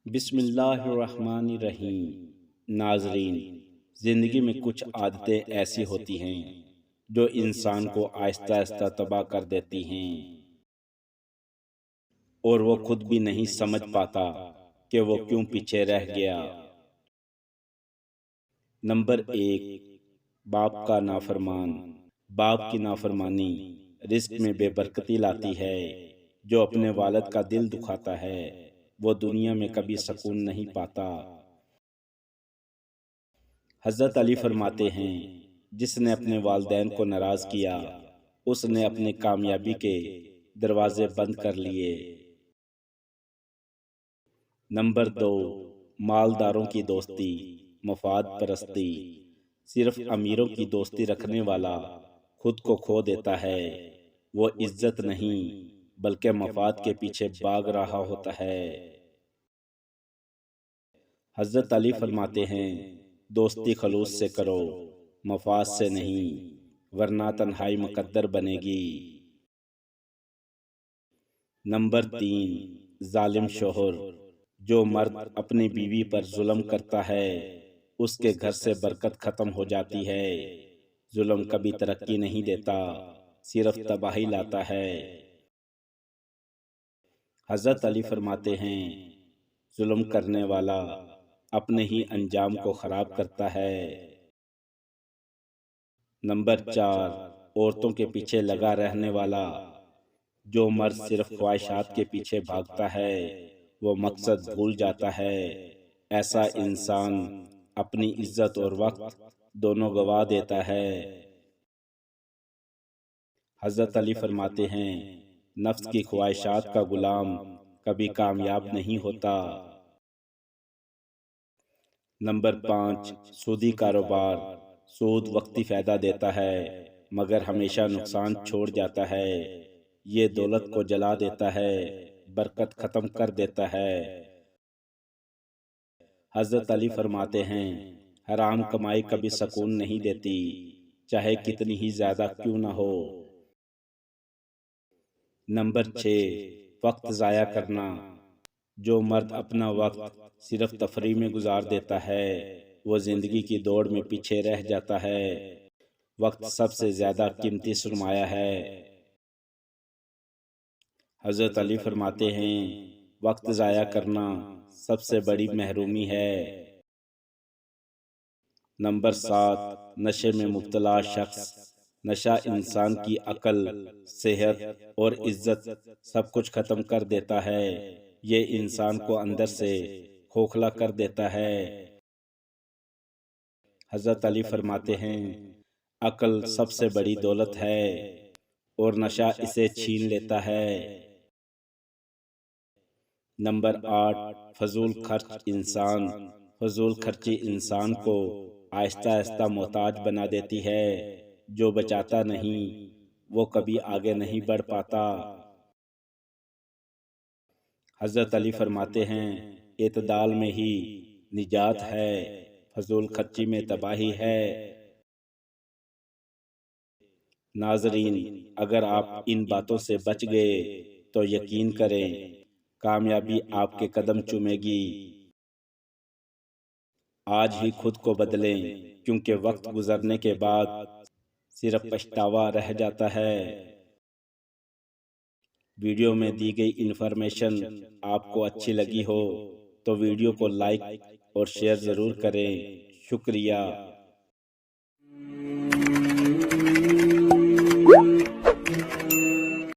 بسم اللہ الرحمن الرحیم۔ ناظرین، زندگی میں کچھ عادتیں ایسی ہوتی ہیں جو انسان کو آہستہ آہستہ تباہ کر دیتی ہیں اور وہ خود بھی نہیں سمجھ پاتا کہ وہ کیوں پیچھے رہ گیا۔ نمبر 1، باپ کا نافرمان۔ باپ کی نافرمانی رزق میں بے برکتی لاتی ہے۔ جو اپنے والد کا دل دکھاتا ہے وہ دنیا میں کبھی سکون نہیں پاتا۔ حضرت علی فرماتے ہیں، جس نے اپنے والدین کو ناراض کیا اس نے اپنے کامیابی کے دروازے بند کر لیے۔ نمبر 2، مالداروں کی دوستی، مفاد پرستی۔ صرف امیروں کی دوستی رکھنے والا خود کو کھو دیتا ہے۔ وہ عزت نہیں بلکہ مفاد کے پیچھے بھاگ رہا ہوتا ہے۔ حضرت علی فرماتے ہیں، دوستی خلوص سے کرو، مفاد سے نہیں، ورنہ تنہائی مقدر بنے گی۔ نمبر 3، ظالم شوہر۔ جو مرد اپنی بیوی پر ظلم کرتا ہے اس کے گھر سے برکت ختم ہو جاتی ہے۔ ظلم کبھی ترقی نہیں دیتا، صرف تباہی لاتا ہے۔ حضرت علی فرماتے ہیں، ظلم کرنے والا اپنے ہی انجام کو خراب کرتا ہے۔ نمبر 4، عورتوں کے پیچھے لگا رہنے والا۔ جو مرد صرف خواہشات کے پیچھے بھاگتا ہے وہ مقصد بھول جاتا ہے۔ ایسا انسان اپنی عزت اور وقت دونوں گوا دیتا ہے۔ حضرت علی فرماتے ہیں، نفس کی خواہشات کا غلام کبھی کامیاب نہیں ہوتا۔ نمبر 5، سودی کاروبار۔ سود وقتی فائدہ دیتا ہے مگر ہمیشہ نقصان چھوڑ جاتا ہے۔ یہ دولت کو جلا دیتا ہے، برکت ختم کر دیتا ہے۔ حضرت علی فرماتے ہیں، حرام کمائی کبھی سکون نہیں دیتی، چاہے کتنی ہی زیادہ کیوں نہ ہو۔ نمبر 6، وقت ضائع کرنا۔ جو مرد اپنا وقت صرف تفریح میں گزار دیتا ہے وہ زندگی کی دوڑ میں پیچھے رہ جاتا ہے۔ وقت سب سے زیادہ قیمتی سرمایہ ہے۔ حضرت علی فرماتے ہیں، وقت ضائع کرنا سب سے بڑی محرومی ہے۔ نمبر 7، نشے میں مبتلا شخص۔ نشہ انسان کی عقل، صحت اور عزت سب کچھ ختم کر دیتا ہے۔ یہ انسان کو اندر سے کھوکھلا کر دیتا ہے۔ حضرت علی فرماتے ہیں، عقل سب سے بڑی دولت ہے اور نشہ اسے چھین لیتا ہے۔ نمبر 8، فضول خرچ انسان۔ فضول خرچی انسان کو آہستہ آہستہ محتاج بنا دیتی ہے۔ جو بچاتا نہیں وہ کبھی آگے نہیں بڑھ پاتا۔ حضرت علی فرماتے ہیں، اعتدال میں ہی نجات ہے، فضول خرچی میں تباہی ہے۔ ناظرین، اگر آپ ان باتوں سے بچ گئے تو یقین کریں کامیابی آپ کے قدم چومے گی۔ آج ہی خود کو بدلیں کیونکہ وقت گزرنے کے بعد صرف پچھتاوا رہ جاتا ہے۔ ویڈیو میں دی گئی انفارمیشن آپ کو اچھی لگی ہو تو ویڈیو کو لائک اور شیئر ضرور کریں۔ شکریہ۔